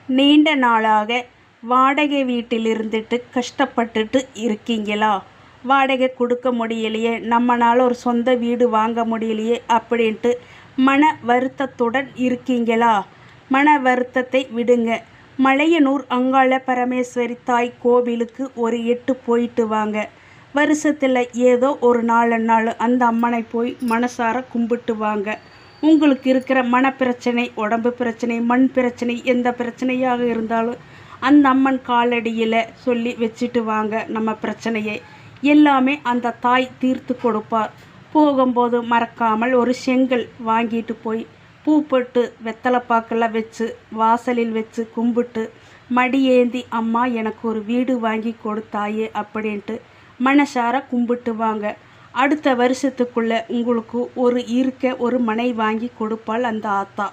நீண்ட நாளாக வாடகை வீட்டில் இருந்துட்டு கஷ்டப்பட்டுட்டு இருக்கீங்களா? வாடகை கொடுக்க முடியலையே, நம்மளால் ஒரு சொந்த வீடு வாங்க முடியலையே அப்படின்ட்டு மன வருத்தத்துடன் இருக்கீங்களா? மன வருத்தத்தை விடுங்க. மலையனூர் அங்காள பரமேஸ்வரி தாய் கோவிலுக்கு ஒரு எட்டு போயிட்டு வாங்க. வருஷத்தில் ஏதோ ஒரு நாள் அந்த அம்மனை போய் மனசார கும்பிட்டு வாங்க. உங்களுக்கு இருக்கிற மனப்பிரச்சனை, உடம்பு பிரச்சனை, மண் பிரச்சனை, எந்த பிரச்சனையாக இருந்தாலும் அந்த அம்மன் காலடியில் சொல்லி வச்சுட்டு வாங்க. நம்ம பிரச்சனையை எல்லாமே அந்த தாய் தீர்த்து கொடுப்பார். போகும்போது மறக்காமல் ஒரு செங்கல் வாங்கிட்டு போய் பூ போட்டு வெத்தலைப்பாக்கெல்லாம் வச்சு வாசலில் வச்சு கும்பிட்டு மடியேந்தி, அம்மா எனக்கு ஒரு வீடு வாங்கி கொடுத்தாயே அப்படின்ட்டு மனசார கும்பிட்டு வாங்க. அடுத்த வருஷத்துக்குள்ளே உங்களுக்கு ஒரு மனை வாங்கி கொடுப்பாள் அந்த ஆத்தா.